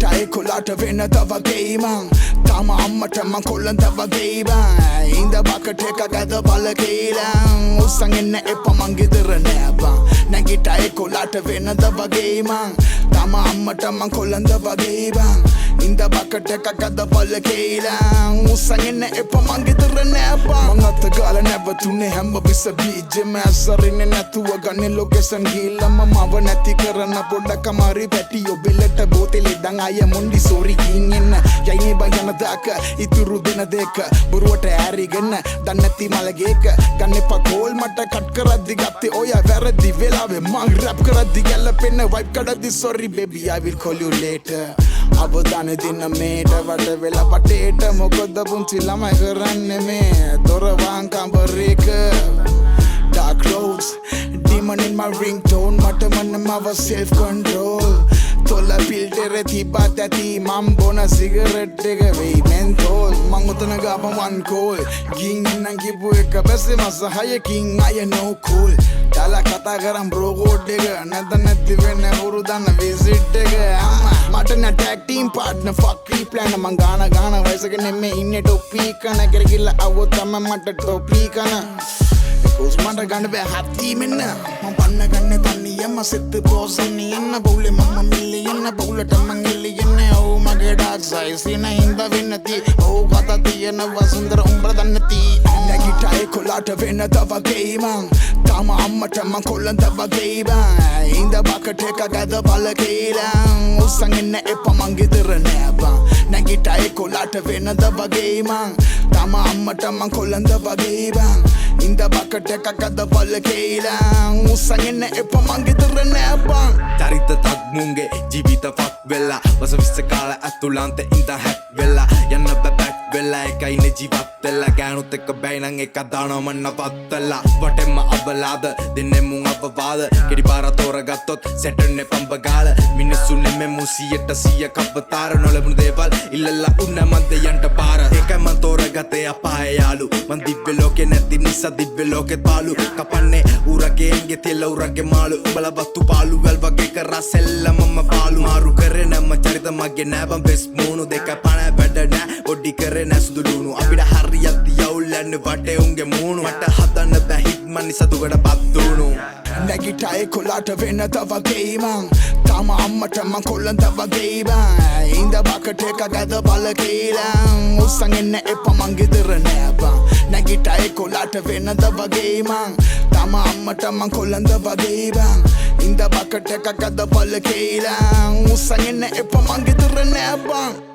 නැගිටයි කොලාට වෙනද වගේ මං තාම අම්මට මං කොල්ලන්ද වගේ බං ඉඳ බකට එක ගද බල කියලා උස්සන් එන්න එපා මං ගෙදර නෑ බං නැගිටයි කොලාට වෙනද වගේ මං තාම අම්මට මං කොල්ලන්ද වගේ බං ඉඳ බකට එක ගද බල කියලා උස්සන් එන්න එපා මං ගෙදර නෑ බං මං අත ගාලා නැවතුනේ හැම විස බීජෙම ඇසරින්නේ නැතුව ගන්නේ ලොකේෂන් ගිහිල්ලා මමව නැති කරන පොඩ්ඩක් අමාරුයි පැටියෝ බෙල්ලට බෝතලේ දන් අය මොන්ඩි සෝරි ගින් එන්න යයිනේ බං යන දාක ඉතුරු දෙන දෙක බොරුවට ඇරිගෙන දන්නේ නැති මලගේක ගන්න එපා කෝල් මට කට් කරද්දි ගත්තේ ඔය වැරදි වෙලාවේ මං රැප් කරද්දි ගැලපෙන්න වයිබ් කඩද්දි sorry baby I will call you later අවදාන දෙන්න මේට වට වෙලා වටේට මොකද පුංචි ළමයි කරන්නේ මේ දොර වහන් කම්බරේක dark roads demon in my ringtone මට මනමව self control තොල පිල්ටර තිබත් ඇති මම් බොන සිගරට් එක වෙයි මෙන්තෝල් මං උතන ගාප one call ගින් එන්නම් කිපු එක බැස්සේ මස හයකින් අය no cool දාලා කතා කරම් බ්‍රෝ කෝඩ් එක නැති වෙන්න හුරු දන්න විසිට් එක මට නෑ ටැග් ටීම් පාර්ට්නර් ෆක් රීප්ලෑන් මං ගාන වයසක නෙමෙයි ඉන්නේ ටොප්පී කන කරගිල්ල අවුත් තම මට ටොප්පී කන Cause මට ගන්න බෑ හත්ති මෙන්න මං පන්න ගන්න තනියම සෙත් පෝසන්නේ යන්න බෞලේ මම මිලියන බෞලට මං එල්ලියන්නේ ඕ මගේ ඩාක් සයිස් ඉන හින්ද වෙන්නති ඕ කතා තියෙන වසුන්දර උඹර දන්නති නැගිටයි කොලාට වෙනද වගේ මං තාම අම්මට මං කොල්ලන්ද වගේ බං ඉඳ බකට එක ගද බල කියලා උස්සන් එන්න එපා මං ගෙදර නෑ බං නැගිටයි කොලාට වෙනද වගේ මං තාම අම්මට මං කොල්ලන්ද වගේ බං ඉඳ බකට එක ගද බල කියලා උස්සන් එන්න එපා මං ගෙදර නෑ බං චරිත තක්මුන්ගේ ජීවිත ෆක් වෙලා වස විස්ස කාල ඇතුළන්ත ඉඳ හැක් වෙලා යන්න බැක් වෙලා එකයින ජීවත් වෙලා ගෑනුත් එක්ක බැයිනං එක දානම නවත්තලා වටෙන්ම අවලාද දෙන්නේ මුන් අපවාද කෙඩි පාර තෝරගත්තොත් සැටන්නේ පම්බගාල මිනිස්සු නෙමෙ මුසියට 100 කවතාර නොලැබුණු දේවල් ඉල්ලලා උන්න මන්ද යන්ට පාර ඒකයි මන් තෝරගත්තේ අපාය යාලු මන් දිව්‍ය ලෝකේ නැති නිසා දිව්‍ය ලෝකෙත් පාලු කපන්නේ උරගේන්ගේ තෙල උරගේ මාළු උඹලා වත්තු පාලු වැල් වගේ කරා සෙල්ල මම පාලු මාරු කරේ නැම චරිත මගේ නෑ බම් වෙස් මූණු දෙක පණ වැඩ නෑ ඔඩි කරේ නෑ සුදු ලුණු අපිට හරියට යවුල්ලන්නේ වටේ උන්ගේ මූණු මට හදන්න බෑ හිට් මන් සතුකට බද්දුණු නැගිටයි කොලාට වෙනද වගේ මං තාම අම්මට මං කොල්ලන්ද වගේ බං ඉඳ බකට එක ගද බල කියලා උස්සන් එන්න එපා මං ගෙදර නෑ බං නැගිටයි කොලාට වෙනද වගේ මං තාම අම්මට මං කොල්ලන්ද වගේ බං ඉඳ බකට එක ගද බල කියලා උස්සන් එන්න එපා මං ගෙදර නෑ බං